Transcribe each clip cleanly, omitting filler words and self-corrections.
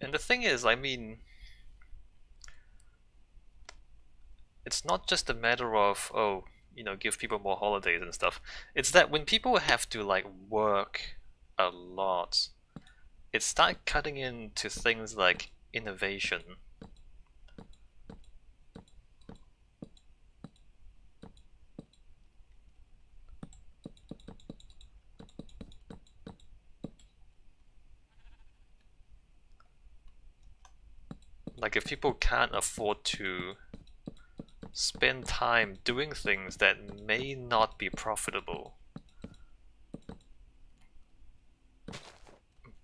And the thing is, I mean, it's not just a matter of, oh, give people more holidays and stuff. It's that when people have to like work a lot, it starts cutting into things like innovation. Like if people can't afford to spend time doing things that may not be profitable,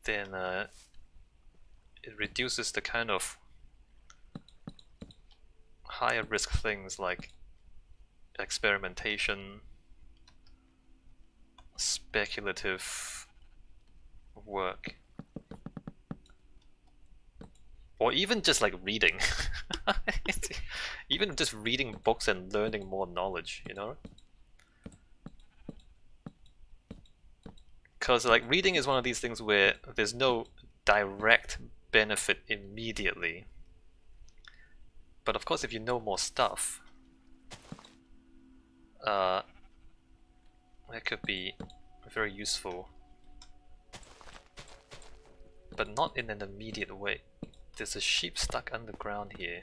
then it reduces the kind of higher risk things like experimentation, speculative work, or even just like reading. Even just reading books and learning more knowledge, Because like reading is one of these things where there's no direct benefit immediately. But of course, if you know more stuff, that could be very useful. But not in an immediate way. There's a sheep stuck underground here.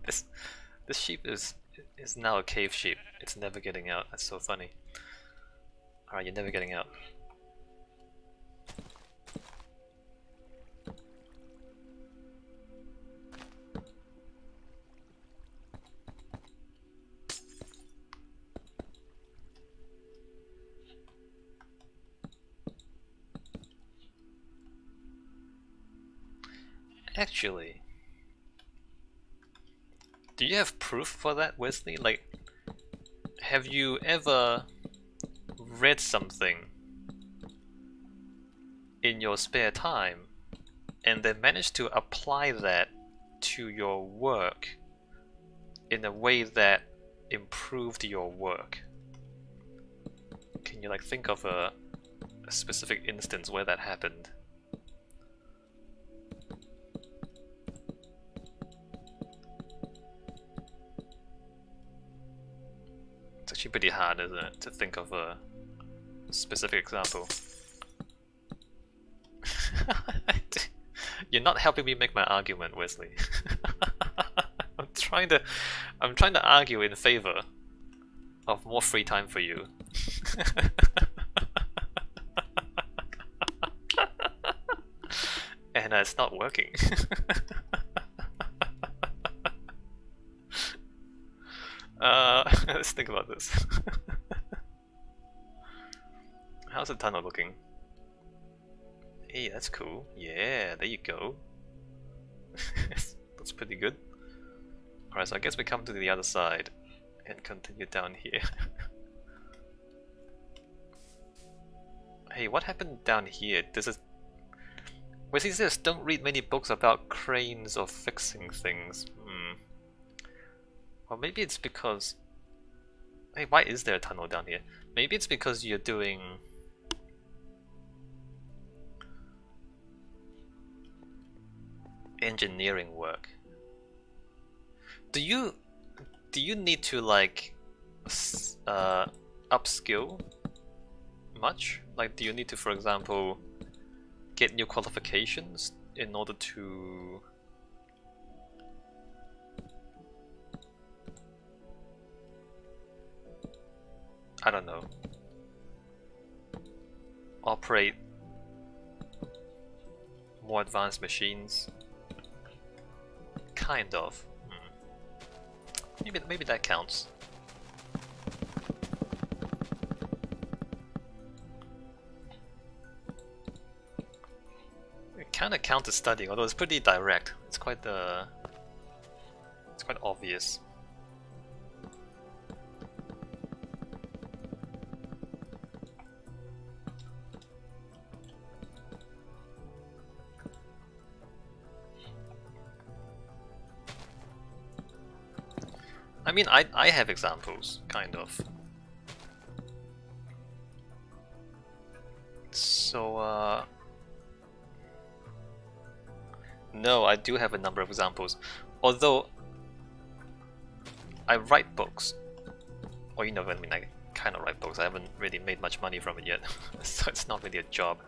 this sheep is now a cave sheep. It's never getting out. That's so funny. Alright, you're never getting out. Actually, do you have proof for that, Wesley? Like, have you ever read something in your spare time and then managed to apply that to your work in a way that improved your work? Can you like think of a specific instance where that happened? It's actually pretty hard, isn't it, to think of a specific example. You're not helping me make my argument, Wesley. I'm trying to argue in favor of more free time for you. And it's not working. Let's think about this. How's the tunnel looking? Hey, that's cool. Yeah, there you go. That's pretty good. Alright, so I guess we come to the other side and continue down here. Hey, what happened down here? This is... Well, he says don't read many books about cranes or fixing things. Well, maybe it's because... Hey, why is there a tunnel down here? Maybe it's because you're doing... engineering work. Do you need to like upskill much? Like, do you need to, for example, get new qualifications in order to I don't know, operate more advanced machines? Kind of. Maybe that counts. It kind of counts as studying, although it's pretty direct. It's quite obvious. I mean, I have examples, kind of. So, No, I do have a number of examples. Although I write books, or you know, I mean, I kind of write books. I haven't really made much money from it yet, so it's not really a job.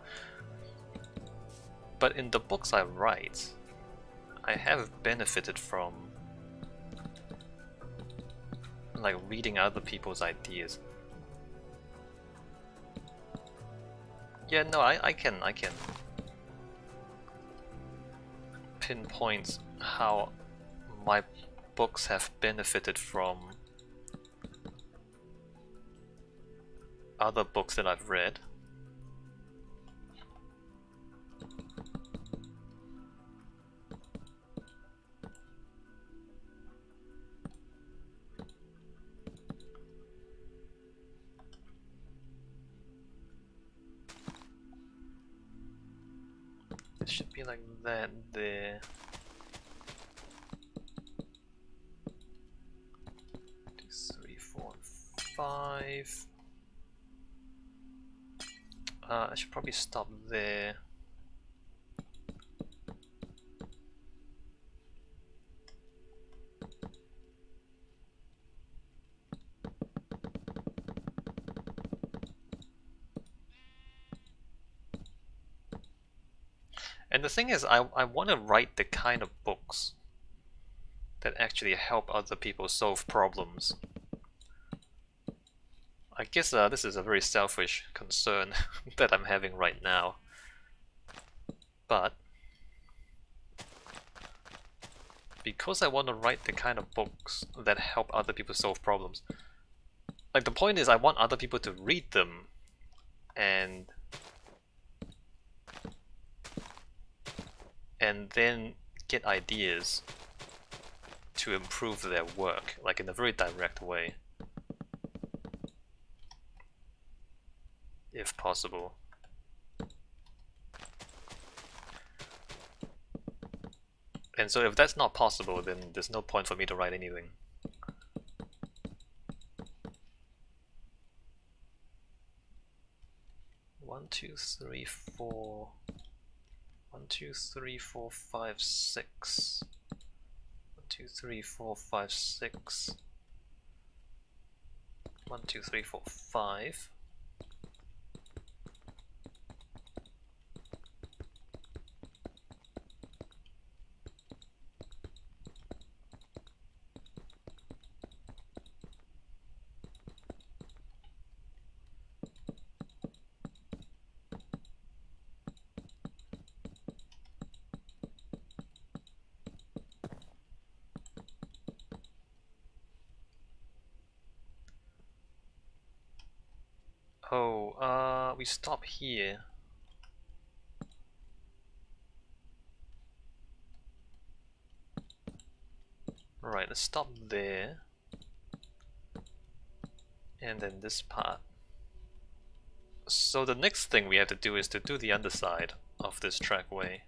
But in the books I write, I have benefited from like reading other people's ideas. Yeah, no, I can pinpoint how my books have benefited from other books that I've read. It should be like that there. 2, 3, 4, 5. I should probably stop there. And the thing is, I want to write the kind of books that actually help other people solve problems. I guess this is a very selfish concern that I'm having right now. But because I want to write the kind of books that help other people solve problems, like the point is I want other people to read them and then get ideas to improve their work, like in a very direct way, if possible. And so if that's not possible, then there's no point for me to write anything. One, two, three, four. 1, 2, 3, 4, 5, 6. 1, 2, 3, 4, 5, 6. 1, 2, 3, 4, 5. Oh, we stop here. Right, let's stop there. And then this part. So the next thing we have to do is to do the underside of this trackway,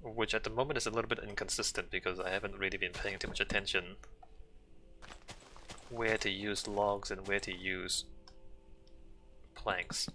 which at the moment is a little bit inconsistent because I haven't really been paying too much attention where to use logs and where to use planks.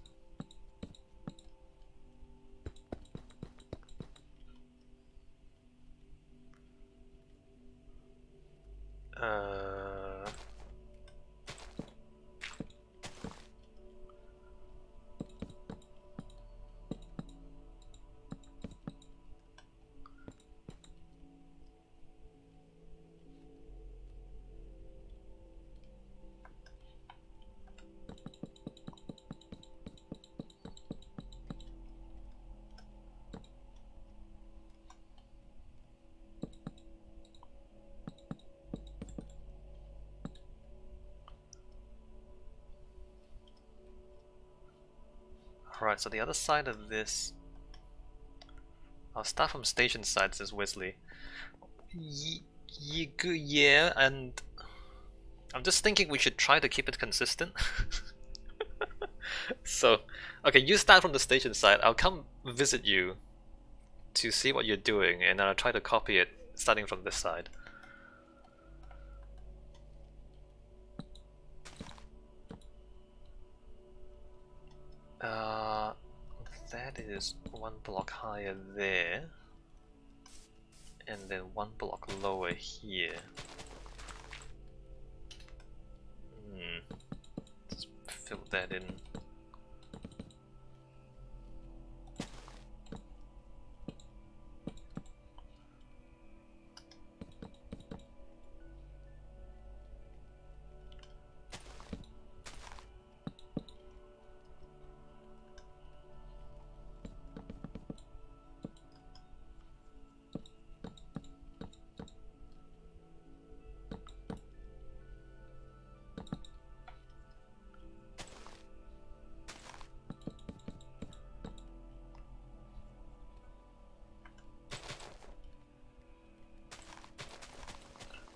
Right, so the other side of this, I'll start from station side, says Wesley. Yeah, and I'm just thinking we should try to keep it consistent. So, okay, you start from the station side, I'll come visit you to see what you're doing, and then I'll try to copy it starting from this side. That is 1 block higher there. and then one block lower here. Just fill that in.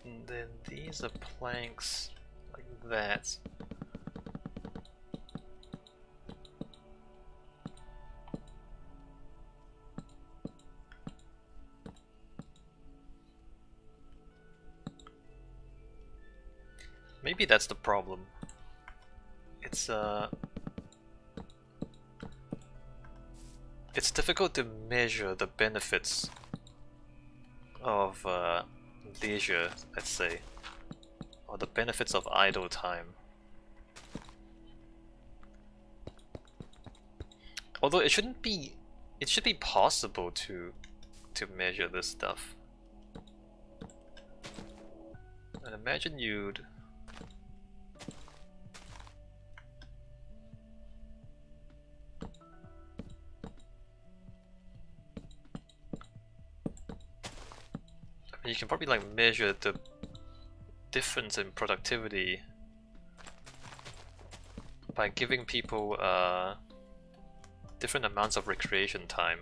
And then these are planks like that. Maybe that's the problem. It's difficult to measure the benefits of leisure, let's say, or the benefits of idle time. Although it should be possible to measure this stuff. And imagine you'd you can probably like measure the difference in productivity by giving people different amounts of recreation time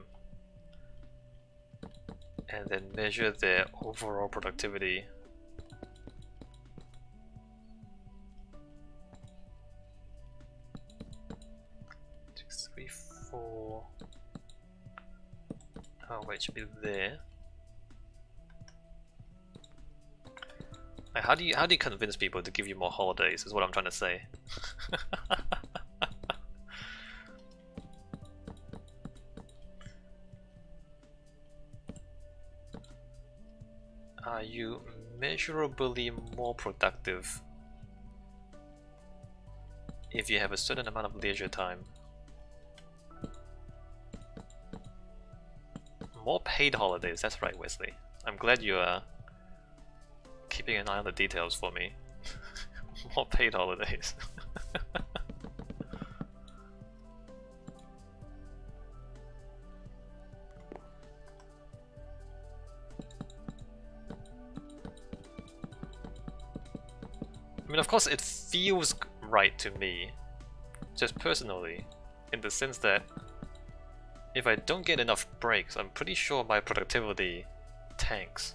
and then measure their overall productivity. Two, three, four. Oh wait, it should be there. Like, how do you convince people to give you more holidays is what I'm trying to say. Are you measurably more productive if you have a certain amount of leisure time? More paid holidays, that's right, Wesley. I'm glad you are keeping an eye on the details for me. More paid holidays. I mean, of course, it feels right to me, just personally, in the sense that if I don't get enough breaks, I'm pretty sure my productivity tanks.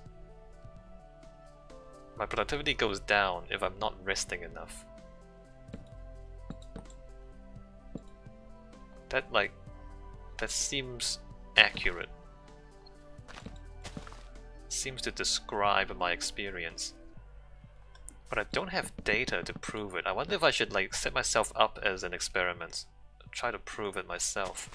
My productivity goes down if I'm not resting enough. That seems accurate. Seems to describe my experience. But I don't have data to prove it. I wonder if I should like set myself up as an experiment. Try to prove it myself.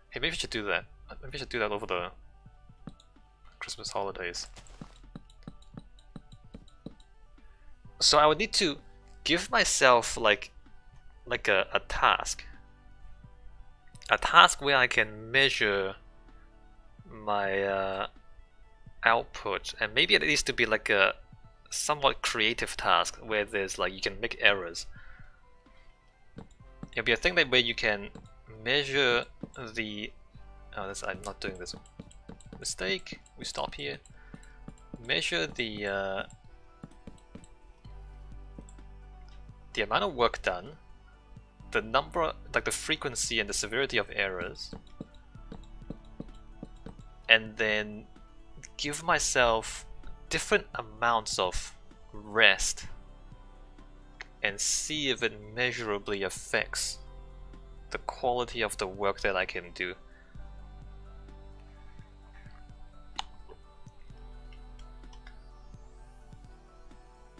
Hey, maybe we should do that. Maybe we should do that over the Christmas holidays. So I would need to give myself like a task. A task where I can measure my output, and maybe it needs to be like a somewhat creative task where there's like you can make errors. It'll be a thing that where you can measure the I'm not doing this mistake. We stop here. Measure the amount of work done, the number, like the frequency and the severity of errors, and then give myself different amounts of rest and see if it measurably affects the quality of the work that I can do.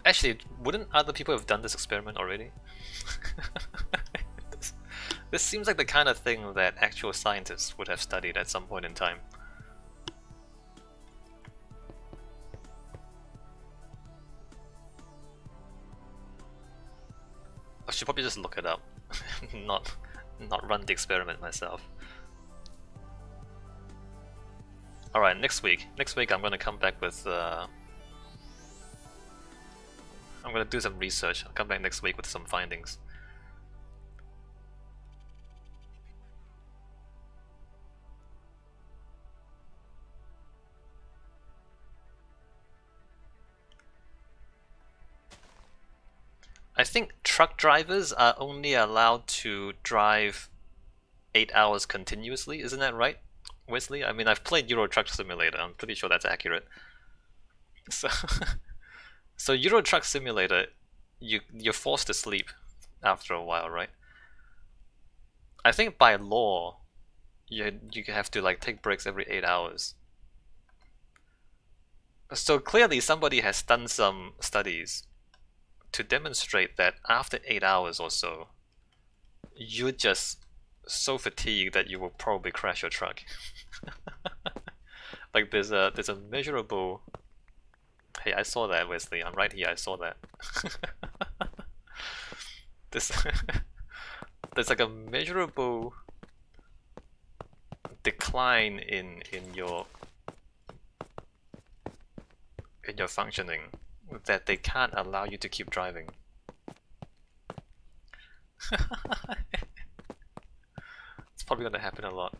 Actually, wouldn't other people have done this experiment already? This seems like the kind of thing that actual scientists would have studied at some point in time. I should probably just look it up, not run the experiment myself. Alright, next week I'm gonna come back with I'm gonna do some research. I'll come back next week with some findings. I think truck drivers are only allowed to drive 8 hours continuously, isn't that right, Wesley? I mean, I've played Euro Truck Simulator, I'm pretty sure that's accurate. So, so Euro Truck Simulator, you're forced to sleep after a while, right? I think by law, you have to like take breaks every 8 hours. So clearly somebody has done some studies to demonstrate that after 8 hours or so, you're just so fatigued that you will probably crash your truck. Like there's a measurable. Hey, I saw that, Wesley. I'm right here. I saw that. This there's like a measurable decline in your functioning that they can't allow you to keep driving. It's probably gonna happen a lot.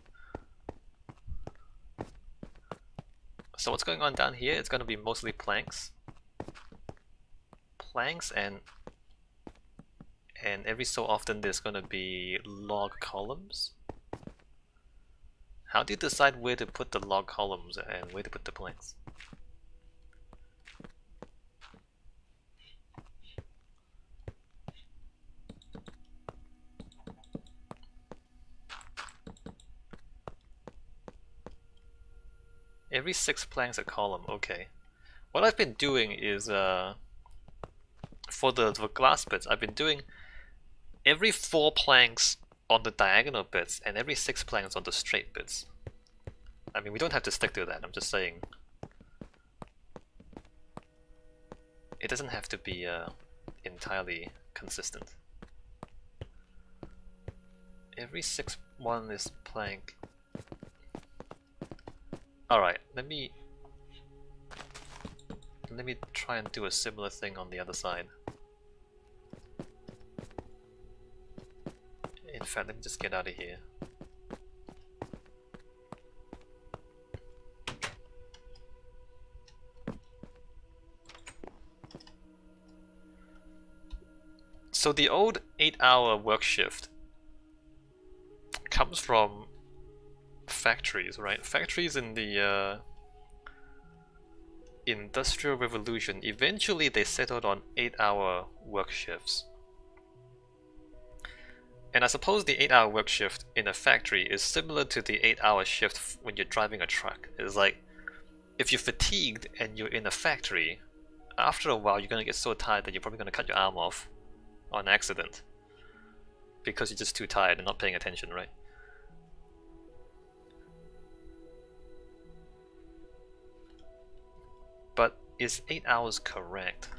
So what's going on down here? It's gonna be mostly planks. Planks and every so often there's gonna be log columns. How do you decide where to put the log columns and where to put the planks? Every 6 planks a column, okay. What I've been doing is, for the glass bits, I've been doing every 4 planks on the diagonal bits and every 6 planks on the straight bits. I mean, we don't have to stick to that, I'm just saying. It doesn't have to be entirely consistent. Every 6 one is plank. Alright, let me try and do a similar thing on the other side. In fact, let me just get out of here. So the old 8-hour work shift comes from factories, right? Factories in the Industrial Revolution, eventually they settled on 8-hour work shifts. And I suppose the 8-hour work shift in a factory is similar to the 8-hour shift when you're driving a truck. It's like, if you're fatigued and you're in a factory, after a while you're gonna get so tired that you're probably gonna cut your arm off on accident. Because you're just too tired and not paying attention, right? But is 8 hours correct?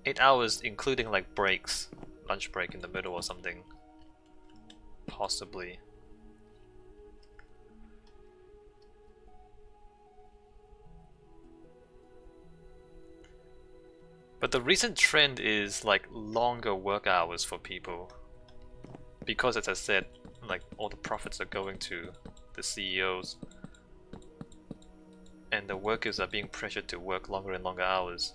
Eight hours including like breaks, lunch break in the middle or something. Possibly. But the recent trend is like longer work hours for people. Because as I said, like all the profits are going to the CEOs. And the workers are being pressured to work longer and longer hours.